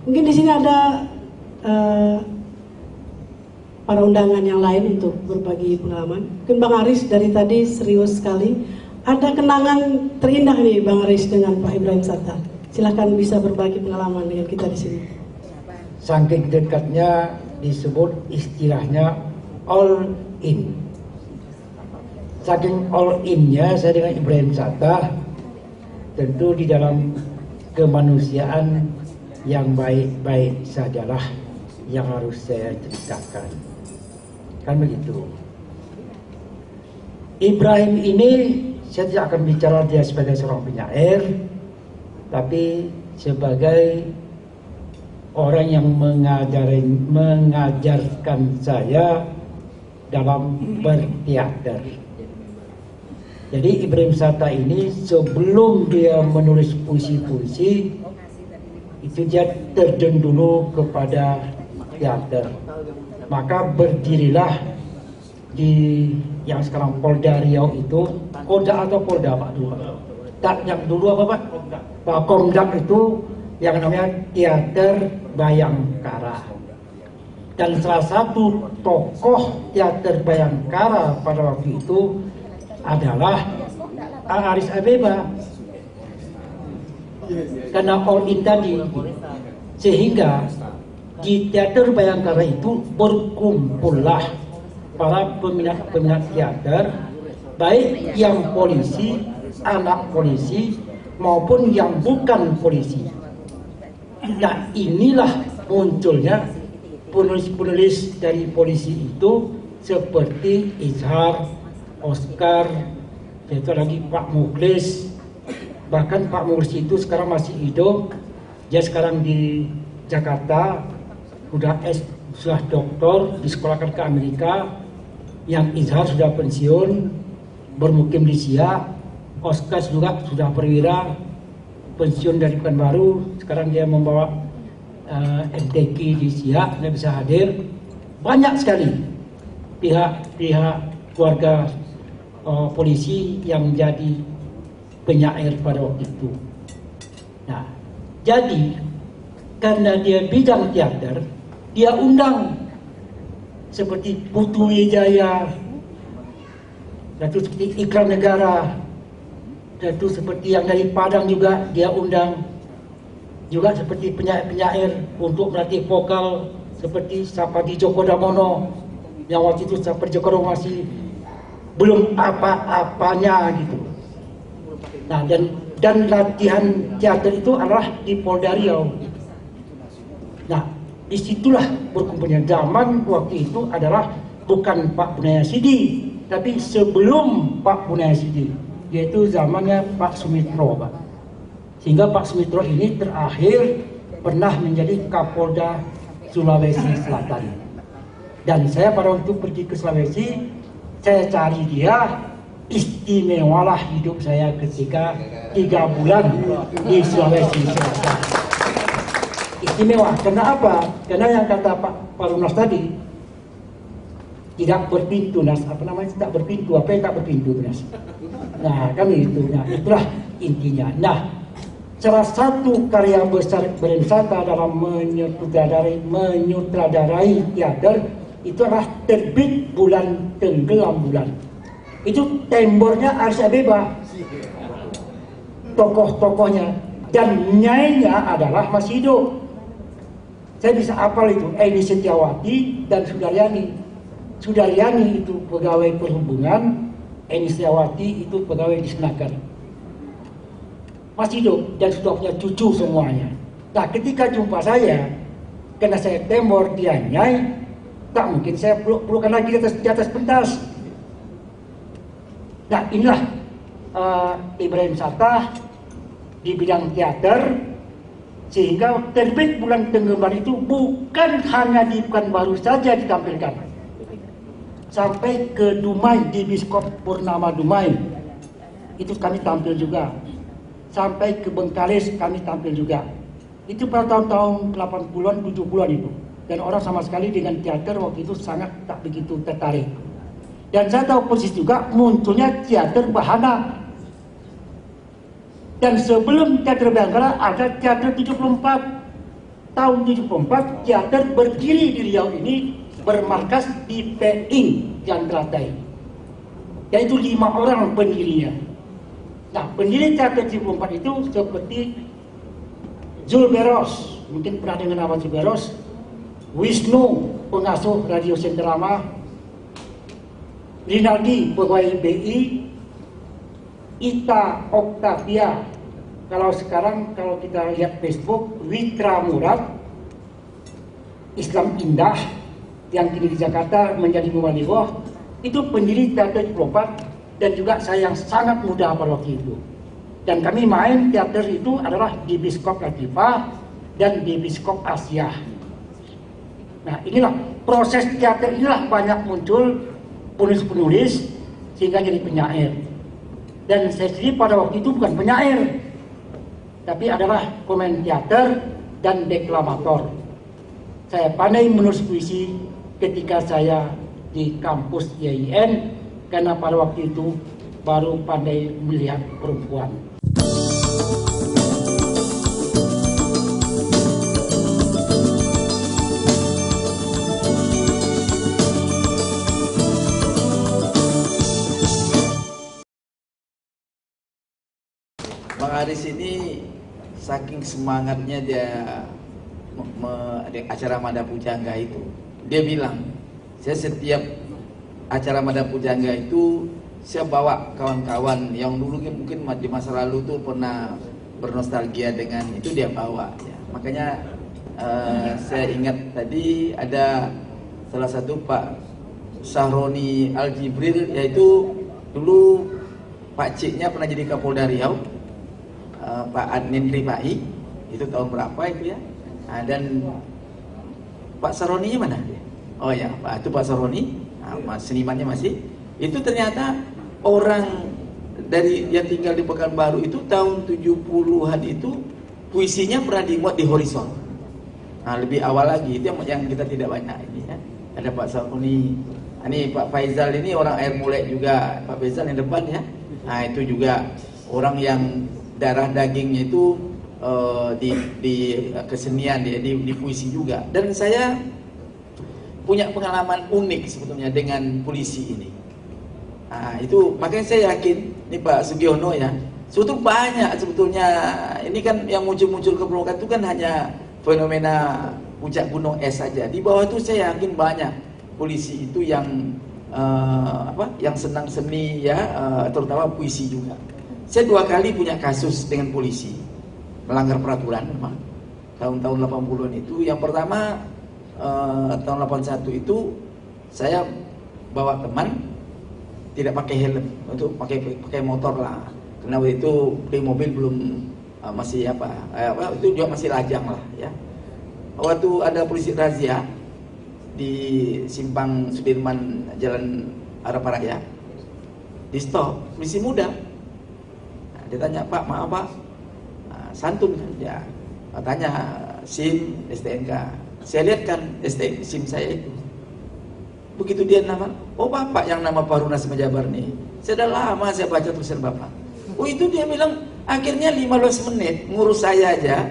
Mungkin di sini ada para undangan yang lain untuk berbagi pengalaman. Mungkin Bang Aris dari tadi serius sekali. Ada kenangan terindah nih Bang Aris dengan Pak Ibrahim Satta. Silakan bisa berbagi pengalaman dengan kita di sini. Saking dekatnya disebut istilahnya all in. Saking all in-nya saya dengan Ibrahim Satta, tentu di dalam kemanusiaan yang baik-baik sajalah yang harus saya ceritakan. Kan begitu. Ibrahim ini saya tidak akan bicara dia sebagai seorang penyair, tapi sebagai orang yang mengajarkan saya dalam berteater. Jadi Ibrahim Satta ini sebelum dia menulis puisi-puisi itu dia terjun dulu kepada teater. Maka berdirilah di yang sekarang Polda Riau itu, Koda atau Polda Pak dulu. Yang dulu apa Pak? Pak Komdak itu yang namanya Teater Bayangkara. Dan salah satu tokoh Teater Bayangkara pada waktu itu adalah Aris Abeba. Karena all in tadi, sehingga di Teater Bayangkara itu berkumpullah para peminat teater, baik yang polisi, anak polisi, maupun yang bukan polisi. Nah inilah munculnya penulis-penulis dari polisi itu seperti Izhar, Oscar, itu lagi Pak Mukhlis. Bahkan Pak Mukhlis itu sekarang masih hidup. Dia sekarang di Jakarta, sudah doktor, disekolahkan ke Amerika. Yang Izhar sudah pensiun, bermukim di Siak. Oscar juga sudah perwira, pensiun dari Pekanbaru. Sekarang dia membawa MTQ di Siak, dia bisa hadir. Banyak sekali pihak keluarga polisi yang menjadi penyair pada waktu itu. Nah, jadi karena dia bidang teater, dia undang seperti Putu Wijaya, Datu seperti Ikram Negara, Datu seperti yang dari Padang juga dia undang, juga seperti penyair-penyair untuk melatih vokal seperti Sapadi Djoko Damono, yang waktu itu Sapadi Djoko Damono masih belum apa-apanya gitu. Nah, dan latihan teater itu adalah di Polda Riau. Nah, disitulah berkumpulnya. Zaman waktu itu adalah bukan Pak Bunaya Sidi, tapi sebelum Pak Bunaya Sidi, yaitu zamannya Pak Sumitro, Pak. Sehingga Pak Sumitro ini terakhir pernah menjadi Kapolda Sulawesi Selatan. Dan saya pada waktu pergi ke Sulawesi, saya cari dia. Istimewalah hidup saya ketika 3 bulan di Sulawesi Selatan. Istimewa, karena apa? Karena yang kata Pak Runas tadi, tidak berpintu, Nas. Apa namanya? Tidak berpintu, apa yang tak berpintu, Nas? Nah, kan itu. Nah, itulah intinya. Nah, salah satu karya besar Ibrahim Satta dalam menyutradarai teater itu adalah Terbit Bulan Tenggelam Bulan. Itu tembornya Aris Abeba, tokoh-tokohnya, dan nyainya adalah masih hidup. Saya bisa hafal itu, Eni Setiawati dan Sudaryani. Sudaryani itu pegawai perhubungan, Eni Setiawati itu pegawai di Senaker. Masih hidup dan sudah punya cucu semuanya. Nah, ketika jumpa saya, karena saya tembor dia nyai, tak mungkin saya pelukan lagi di atas pentas. Nah, inilah Ibrahim Satta di bidang teater, sehingga Terbit Bulan Tenggelam itu bukan hanya di Pekanbaru saja ditampilkan, sampai ke Dumai di Biskop Purnama Dumai itu kami tampil juga, sampai ke Bengkalis kami tampil juga. Itu pada tahun-tahun 80-an, 70-an itu, dan orang sama sekali dengan teater waktu itu sangat tak begitu tertarik. Dan saya tahu persis juga munculnya teater bahana. Dan sebelum teater Bayangkara ada teater 74. tahun 74 teater berdiri di Riau ini bermarkas di Peing, Jantratai, yaitu 5 orang pendirinya. Nah, pendiri teater 74 itu seperti Zul Beros, mungkin pernah dengar nama Zul Beros, Wisnu, pengasuh Radio Sentrama, Rinaldi, pegawai BI, Ita Octavia, kalau sekarang kalau kita lihat Facebook, Witra Murad, Islam Indah, yang kini di Jakarta menjadi Muwaliwah, itu pendiri teater 74, dan juga saya yang sangat muda pada waktu itu. Dan kami main teater itu adalah di Biskop Latifah dan di Biskop Asia. Nah, inilah proses teater, inilah banyak muncul penulis-penulis sehingga jadi penyair. Dan saya sendiri pada waktu itu bukan penyair, tapi adalah komen teater dan deklamator. Saya pandai menulis puisi ketika saya di kampus IAIN, karena pada waktu itu baru pandai melihat perempuan. Bang Aris ini saking semangatnya dia acara Mada Pujangga itu, dia bilang, saya setiap acara Mada Pujangga itu saya bawa kawan-kawan yang dulu mungkin di masa lalu tuh pernah bernostalgia dengan itu, dia bawa ya. Makanya saya ingat tadi ada salah satu Pak Sahroni Al-Jibril, yaitu dulu Pak Ciknya pernah jadi Kapolda Riau, Pak Adnin Rifai, itu tahun berapa itu ya. Nah, dan Pak Saroni mana? Oh ya, itu Pak Saroni, senimannya masih. Itu ternyata orang dari yang tinggal di Pekanbaru itu tahun 70-an itu puisinya pernah dimuat di Horizon. Nah, lebih awal lagi, itu yang kita tidak banyak ini ya. Ada Pak Saroni, ini Pak Faizal, ini orang Air Mulai juga, Pak Faizal yang depan ya. Nah, itu juga orang yang darah dagingnya itu di kesenian ya, di puisi juga. Dan saya punya pengalaman unik sebetulnya dengan polisi ini. Nah, itu makanya saya yakin ini Pak Sugiono ya, sebetulnya banyak sebetulnya ini kan yang muncul-muncul ke permukaan itu kan hanya fenomena puncak gunung es saja. Di bawah itu saya yakin banyak polisi itu yang yang senang seni ya, terutama puisi juga. Saya 2 kali punya kasus dengan polisi melanggar peraturan memang tahun-tahun 80-an itu. Yang pertama tahun 81 itu saya bawa teman tidak pakai helm, untuk pakai motor lah, karena waktu itu beli mobil belum masih itu juga masih lajang lah ya. Waktu ada polisi razia di simpang Sudirman Jalan Haraparaya, di stop polisi muda. Dia tanya, Pak, maaf Pak, santun kan ya, tanya SIM, STNK. Saya lihat kan SIM saya itu. Begitu dia nama, oh Bapak yang nama Parunas Majabar nih. Saya udah lama saya baca tulisan Bapak. Oh itu dia bilang, akhirnya 15 menit ngurus saya aja.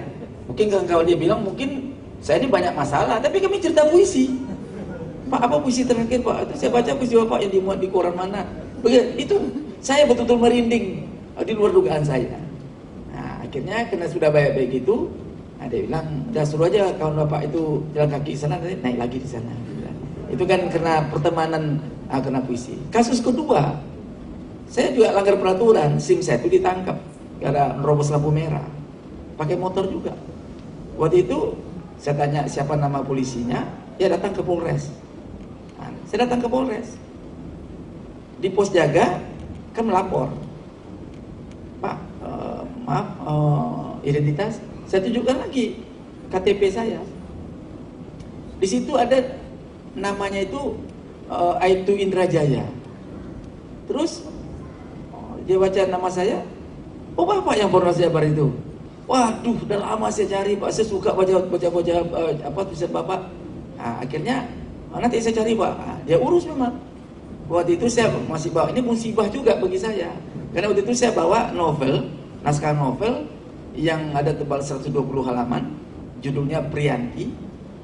Mungkin kalau dia bilang, mungkin saya ini banyak masalah, tapi kami cerita puisi. Pak, apa puisi terakhir Pak? Itu saya baca puisi Bapak yang dimuat di koran mana. Begitu, itu saya betul-betul merinding. Di luar dugaan saya. Nah, akhirnya karena sudah baik-baik itu, dia bilang, udah suruh aja kawan Bapak itu jalan kaki ke sana, naik lagi di sana. Itu kan karena pertemanan, karena puisi. Kasus kedua, saya juga langgar peraturan, SIM saya itu ditangkap karena nerobos lampu merah, pakai motor juga. Waktu itu saya tanya siapa nama polisinya, dia datang ke Polres. Nah, saya datang ke Polres, di pos jaga kan melapor, Pak, maaf, identitas saya tunjukkan lagi KTP saya. Di situ ada namanya itu Aibtu Indrajaya. Terus dia baca nama saya, oh Bapak yang Polres Jabar itu. Waduh, udah lama saya cari Pak, saya suka baca tulisan Bapak. Nah, akhirnya nanti saya cari Pak. Nah, dia urus memang. Waktu itu saya masih bawa, ini musibah juga bagi saya. Karena waktu itu saya bawa novel, naskah novel yang ada tebal 120 halaman, judulnya Prianti.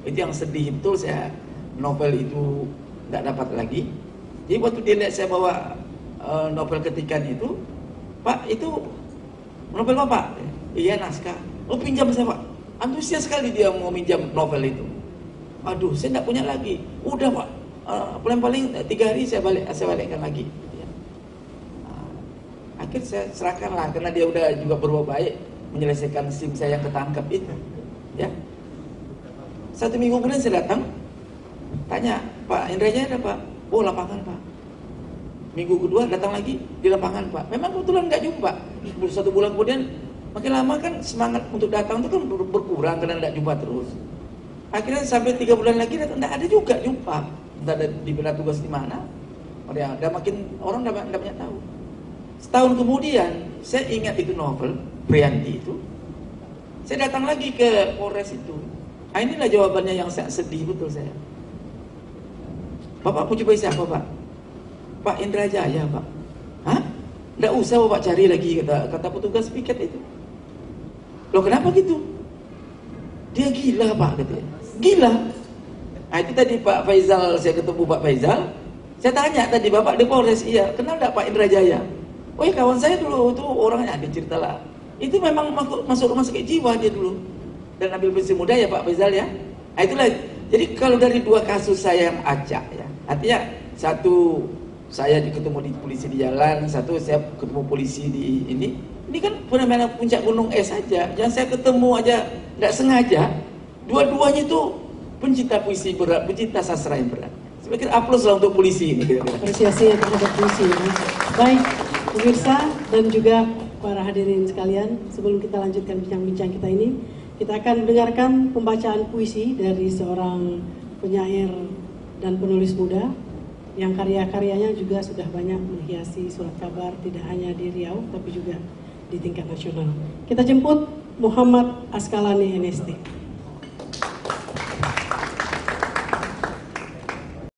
Itu yang sedih betul, saya novel itu nggak dapat lagi. Jadi waktu dia lihat saya bawa novel ketikan itu, Pak, itu novel Bapak? Iya, naskah. Oh, pinjam saya, Pak. Antusias sekali dia mau minjam novel itu. Aduh, saya nggak punya lagi. Udah, Pak, paling 3 hari saya balikkan lagi. Akhirnya saya serahkan lah, karena dia udah juga berbuat baik menyelesaikan SIM saya yang ketangkap itu. Ya. 1 minggu kemudian saya datang, tanya, Pak Indrajaya ada, Pak? Oh, lapangan, Pak. Minggu kedua datang lagi di lapangan, Pak. Memang kebetulan nggak jumpa. 1 bulan kemudian, makin lama kan semangat untuk datang itu kan berkurang karena nggak jumpa terus. Akhirnya sampai 3 bulan lagi datang, nggak ada juga jumpa. Entah ada diberi tugas di mana. Udah makin orang nggak banyak tahu. Setahun kemudian, saya ingat itu novel Prianti itu. Saya datang lagi ke Polres itu. Nah, inilah jawabannya yang saya sedih betul saya. Bapak mau coba siapa, Pak? Pak Indrajaya, Pak. Hah? Nggak usah Bapak cari lagi, kata petugas piket itu. Loh, kenapa gitu? Dia gila, Pak, katanya. Gila. Nah, itu tadi Pak Faizal, saya ketemu Pak Faizal. Saya tanya tadi, Bapak di Polres, iya. Kenal nggak Pak Indrajaya? Oh ya, kawan saya dulu, itu orangnya ada cerita lah. Itu memang masuk rumah sakit jiwa dia dulu. Dan ambil besi muda ya Pak Faizal ya. Nah, itulah. Jadi kalau dari 2 kasus saya yang acak ya. Artinya satu saya ketemu di polisi di jalan, satu saya ketemu polisi di ini. Ini kan fenomena puncak gunung es saja. Yang saya ketemu aja nggak sengaja. Dua-duanya itu pencinta puisi berat, pencinta sastra yang berat. Saya pikir aplaus lah untuk polisi ini. Apresiasi terhadap puisi. Baik, pemirsa dan juga para hadirin sekalian, sebelum kita lanjutkan bincang-bincang kita ini, kita akan mendengarkan pembacaan puisi dari seorang penyair dan penulis muda yang karya-karyanya juga sudah banyak menghiasi surat kabar tidak hanya di Riau tapi juga di tingkat nasional. Kita jemput Muhammad Askalani NST.